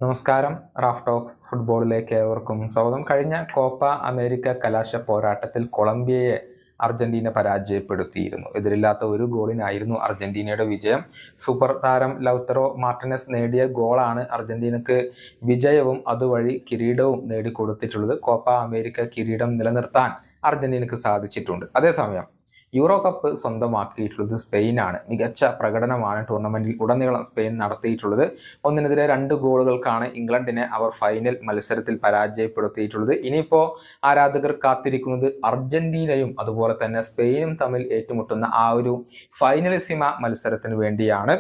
നമസ്കാരം. Raf talks ഫുട്ബോളിലേക്ക് ഏവർക്കും സ്വാഗതം. കഴിഞ്ഞ കോപ്പ അമേരിക്ക കലാശ പോരാട്ടത്തിൽ കൊളംബിയയെ അർജന്റീന പരാജയപ്പെടുത്തിയിരുന്നു. എതിരില്ലാത്ത ഒരു ഗോളിനായിരുന്നു അർജന്റീനയുടെ വിജയം. സൂപ്പർ താരം ലൗത്തറോ മാർട്ടിനസ് നേടിയ ഗോളാണ് അർജന്റീനക്ക് വിജയവും അതുവഴി കിരീടവും നേടിക്കൊടുത്തിട്ടുള്ളത്. കോപ്പ അമേരിക്ക കിരീടം നിലനിർത്താൻ അർജന്റീനക്ക് സാധിച്ചിട്ടുണ്ട്. അതേസമയം യൂറോ കപ്പ് സ്വന്തമാക്കിയിട്ടുള്ളത് സ്പെയിനാണ്. മികച്ച പ്രകടനമാണ് ടൂർണമെന്റിൽ ഉടനീളം സ്പെയിൻ നടത്തിയിട്ടുള്ളത്. 1-നെതിരെ 2 ഗോളുകൾക്കാണ് ഇംഗ്ലണ്ടിനെ അവർ ഫൈനൽ മത്സരത്തിൽ പരാജയപ്പെടുത്തിയിട്ടുള്ളത്. ഇനിയിപ്പോൾ ആരാധകർ കാത്തിരിക്കുന്നത് അർജന്റീനയും അതുപോലെ തന്നെ സ്പെയിനും തമ്മിൽ ഏറ്റുമുട്ടുന്ന ആ ഒരു ഫൈനലിസിമ മത്സരത്തിന് വേണ്ടിയാണ്.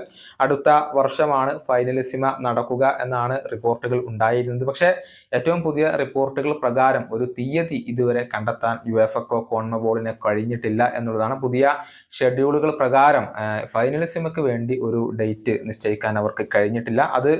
അടുത്ത വർഷമാണ് ഫൈനലിസിമ നടക്കുക എന്നാണ് റിപ്പോർട്ടുകൾ ഉണ്ടായിരുന്നത്. പക്ഷേ ഏറ്റവും പുതിയ റിപ്പോർട്ടുകൾ പ്രകാരം ഒരു തീയതി ഇതുവരെ കണ്ടെത്താൻ യുവേഫക്കോ കോൺമബോളിനെ കഴിഞ്ഞിട്ടില്ല എന്നുള്ളതാണ്. പുതിയ ഷെഡ്യൂളുകൾ പ്രകാരം ഫൈനലിസിമയ്ക്ക് വേണ്ടി ഒരു ഡേറ്റ് നിശ്ചയിക്കാൻ അവർക്ക് കഴിഞ്ഞിട്ടില്ല. അത്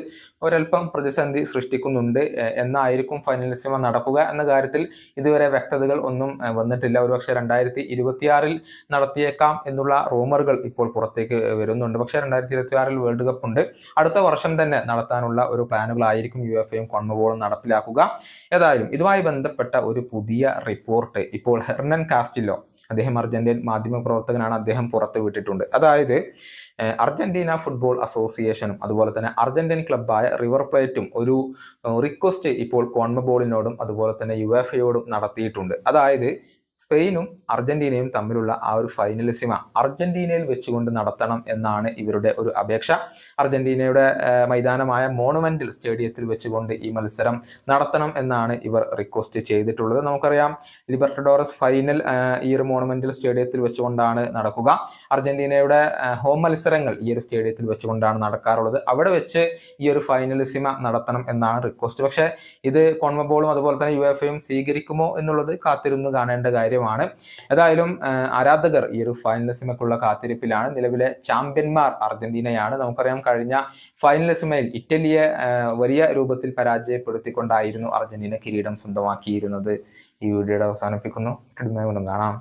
ഒരൽപ്പം പ്രതിസന്ധി സൃഷ്ടിക്കുന്നുണ്ട്. എന്നായിരിക്കും ഫൈനലിസിമ നടക്കുക എന്ന കാര്യത്തിൽ ഇതുവരെ വ്യക്തതകൾ ഒന്നും വന്നിട്ടില്ല. ഒരുപക്ഷെ 2026 നടത്തിയേക്കാം എന്നുള്ള റൂമറുകൾ ഇപ്പോൾ പുറത്തേക്ക് വരുന്നുണ്ട്. പക്ഷേ 2026 വേൾഡ് കപ്പ് ഉണ്ട്. അടുത്ത വർഷം തന്നെ നടത്താനുള്ള ഒരു പ്ലാനുകളായിരിക്കും യുഎഫയും കോൺമബോളും നടപ്പിലാക്കുക. ഏതായാലും ഇതുമായി ബന്ധപ്പെട്ട ഒരു പുതിയ റിപ്പോർട്ട് ഇപ്പോൾ ഹെർനൻ കാസ്റ്റില്ലോ, അദ്ദേഹം അർജന്റീൻ മാധ്യമ പ്രവർത്തകനാണ്, അദ്ദേഹം പുറത്തു വിട്ടിട്ടുണ്ട്. അതായത് അർജന്റീന ഫുട്ബോൾ അസോസിയേഷനും അതുപോലെ തന്നെ അർജന്റീൻ ക്ലബ്ബായ റിവർ പ്ലേറ്റും ഒരു റിക്വസ്റ്റ് ഇപ്പോൾ കോൺമബോളിനോടും അതുപോലെ തന്നെ യുവേഫയോടും നടത്തിയിട്ടുണ്ട്. അതായത് സ്പെയിനും അർജന്റീനയും തമ്മിലുള്ള ആ ഒരു ഫൈനലിസിമ അർജന്റീനയിൽ വെച്ചുകൊണ്ട് നടത്തണം എന്നാണ് ഇവരുടെ ഒരു അപേക്ഷ. അർജന്റീനയുടെ മൈതാനമായ മോണുമെന്റൽ സ്റ്റേഡിയത്തിൽ വെച്ചുകൊണ്ട് ഈ മത്സരം നടത്തണം എന്നാണ് ഇവർ റിക്വസ്റ്റ് ചെയ്തിട്ടുള്ളത്. നമുക്കറിയാം, ലിബർട്ടഡോറസ് ഫൈനൽ ഈ ഒരു മോണുമെന്റൽ സ്റ്റേഡിയത്തിൽ വെച്ചുകൊണ്ടാണ് നടക്കുക. അർജന്റീനയുടെ ഹോം മത്സരങ്ങൾ ഈ ഒരു സ്റ്റേഡിയത്തിൽ വെച്ചുകൊണ്ടാണ് നടക്കാറുള്ളത്. അവിടെ വെച്ച് ഈ ഒരു ഫൈനലിസിമ നടത്തണം എന്നാണ് റിക്വസ്റ്റ്. പക്ഷേ ഇത് കോൺമബോളും അതുപോലെ തന്നെ യുവേഫയും സ്വീകരിക്കുമോ എന്നുള്ളത് കാത്തിരുന്ന് കാണേണ്ട കാര്യമാണ്. ഏതായാലും ആരാധകർ ഈ ഒരു ഫൈനലിസിമയ്ക്കുള്ള കാത്തിരിപ്പിലാണ്. നിലവിലെ ചാമ്പ്യന്മാർ അർജന്റീനയാണ്. നമുക്കറിയാം, കഴിഞ്ഞ ഫൈനലിസിമയിൽ ഇറ്റലിയെ വലിയ രൂപത്തിൽ പരാജയപ്പെടുത്തിക്കൊണ്ടായിരുന്നു അർജന്റീന കിരീടം സ്വന്തമാക്കിയിരുന്നത്. ഈ വീഡിയോയുടെ അവസാനിപ്പിക്കുന്നു. കാണാം.